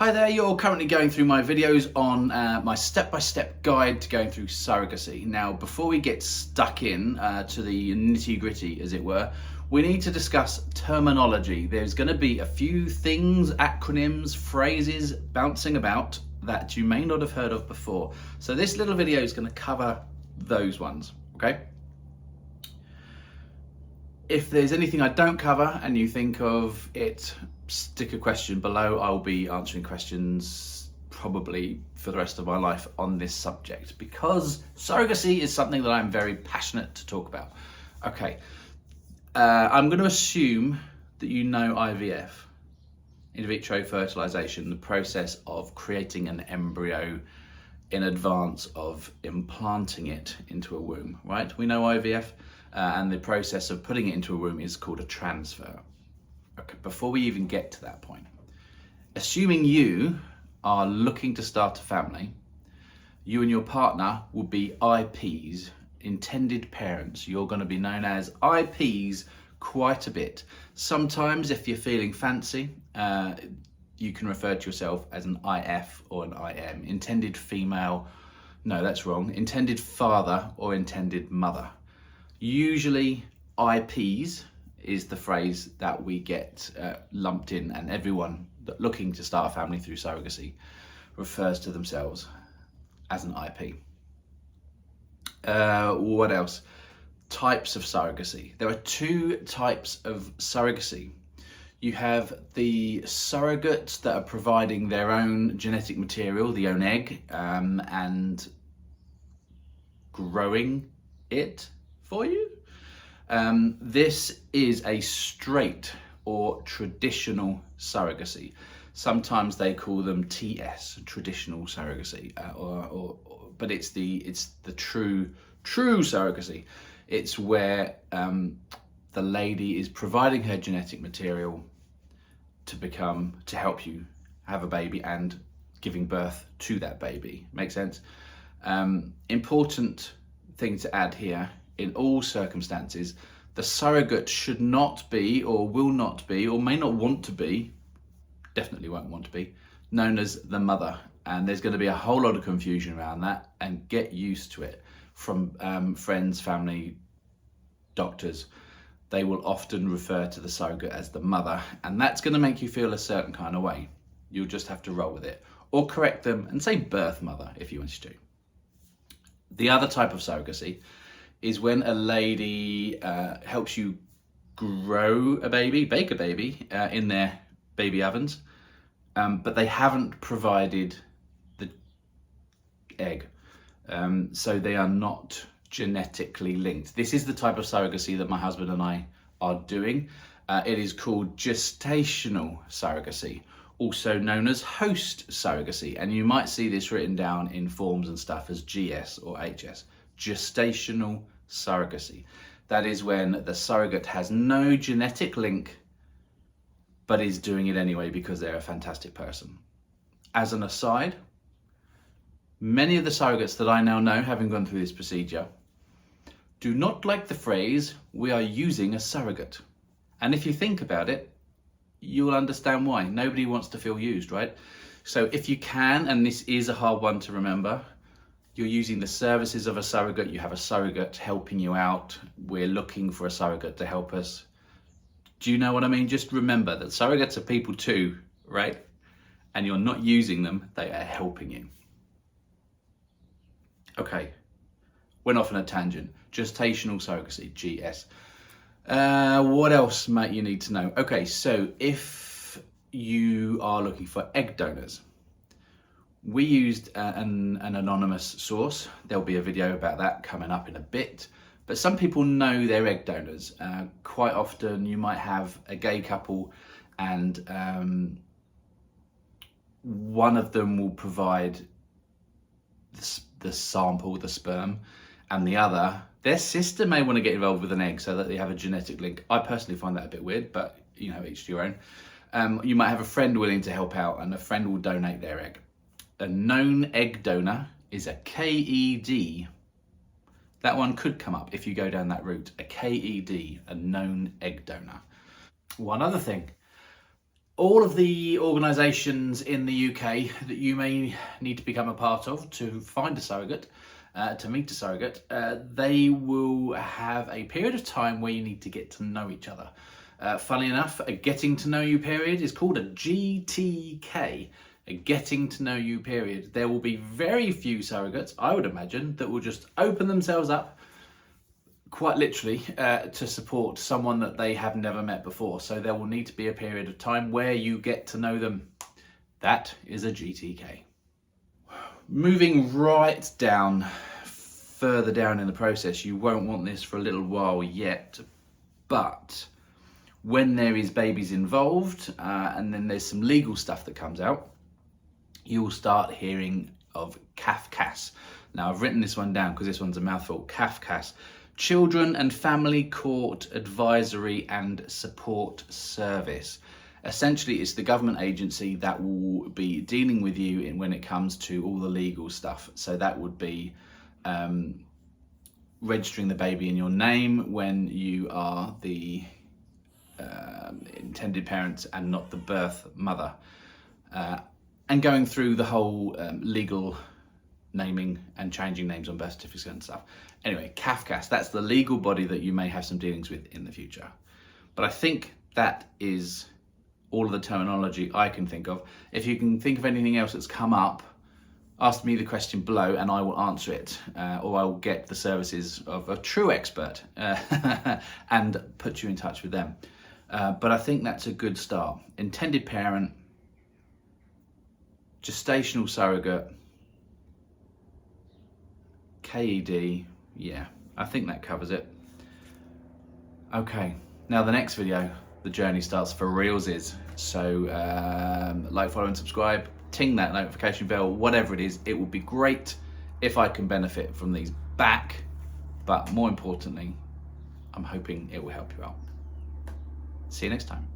Hi there, you're currently going through my videos on my step-by-step guide to going through surrogacy. Now, before we get stuck in to the nitty-gritty, as it were, we need to discuss terminology. There's going to be a few things, acronyms, phrases bouncing about that you may not have heard of before. So this little video is going to cover those ones, okay? If there's anything I don't cover and you think of it, stick a question below. I'll be answering questions probably for the rest of my life on this subject because surrogacy is something that I'm very passionate to talk about. Okay, I'm going to assume that you know IVF, in vitro fertilization, the process of creating an embryo in advance of implanting it into a womb, right? We know IVF. And the process of putting it into a womb is called a transfer. Okay, before we even get to that point, assuming you are looking to start a family, you and your partner will be IPs, intended parents. You're going to be known as IPs quite a bit. Sometimes, if you're feeling fancy, you can refer to yourself as an IF or an IM, intended female. No, that's wrong. Intended father or intended mother. Usually IPs is the phrase that we get lumped in, and everyone looking to start a family through surrogacy refers to themselves as an IP. What else? Types of surrogacy. There are two types of surrogacy. You have the surrogates that are providing their own genetic material, the own egg, and growing it for you. This is a straight or traditional surrogacy. Sometimes they call them TS, traditional surrogacy, but it's the true surrogacy. It's where the lady is providing her genetic material to help you have a baby and giving birth to that baby. Make sense? Important thing to add here: in all circumstances, the surrogate should not be, or will not be, or may not want to be, definitely won't want to be, known as the mother. And there's going to be a whole lot of confusion around that, and get used to it from friends, family, doctors. They will often refer to the surrogate as the mother, and that's going to make you feel a certain kind of way. You'll just have to roll with it, or correct them and say birth mother if you want to. The other type of surrogacy is when a lady helps you grow a baby, bake a baby in their baby ovens, but they haven't provided the egg. So they are not genetically linked. This is the type of surrogacy that my husband and I are doing. It is called gestational surrogacy, also known as host surrogacy. And you might see this written down in forms and stuff as GS or HS. Gestational surrogacy. That is when the surrogate has no genetic link, but is doing it anyway because they're a fantastic person. As an aside, many of the surrogates that I now know, having gone through this procedure, do not like the phrase, "we are using a surrogate." And if you think about it, you will understand why. Nobody wants to feel used, right? So if you can, and this is a hard one to remember, you're using the services of a surrogate. You have a surrogate helping you out. We're looking for a surrogate to help us. Do you know what I mean? Just remember that surrogates are people too, right? And you're not using them, they are helping you. Okay, went off on a tangent. Gestational surrogacy, GS. What else might you need to know? Okay, so if you are looking for egg donors, we used an anonymous source. There'll be a video about that coming up in a bit. But some people know they're egg donors. Quite often you might have a gay couple and one of them will provide the sample, the sperm, and the other, their sister may want to get involved with an egg so that they have a genetic link. I personally find that a bit weird, but you know, each to your own. You might have a friend willing to help out and a friend will donate their egg. A known egg donor is a KED. That one could come up if you go down that route. A KED, a known egg donor. One other thing, all of the organisations in the UK that you may need to become a part of to find a surrogate, to meet a surrogate, they will have a period of time where you need to get to know each other. Funnily enough, a getting to know you period is called a GTK, a getting to know you period. There will be very few surrogates, I would imagine, that will just open themselves up, quite literally, to support someone that they have never met before. So there will need to be a period of time where you get to know them. That is a GTK. Moving right down, further down in the process, you won't want this for a little while yet, but when there is babies involved, and then there's some legal stuff that comes out, you will start hearing of CAFCAS. Now, I've written this one down because this one's a mouthful. CAFCAS, Children and Family Court Advisory and Support Service. Essentially, it's the government agency that will be dealing with you when it comes to all the legal stuff. So that would be registering the baby in your name when you are the intended parent and not the birth mother, and going through the whole legal naming and changing names on birth certificates and stuff. Anyway, CAFCAS, that's the legal body that you may have some dealings with in the future. But I think that is all of the terminology I can think of. If you can think of anything else that's come up, ask me the question below and I will answer it, or I will get the services of a true expert and put you in touch with them. But I think that's a good start. Intended parent, gestational surrogate, KED, yeah, I think that covers it. Okay, now the next video, the journey starts for realsies. So like, follow and subscribe, ting that notification bell, whatever it is. It would be great if I can benefit from these back, but more importantly, I'm hoping it will help you out. See you next time.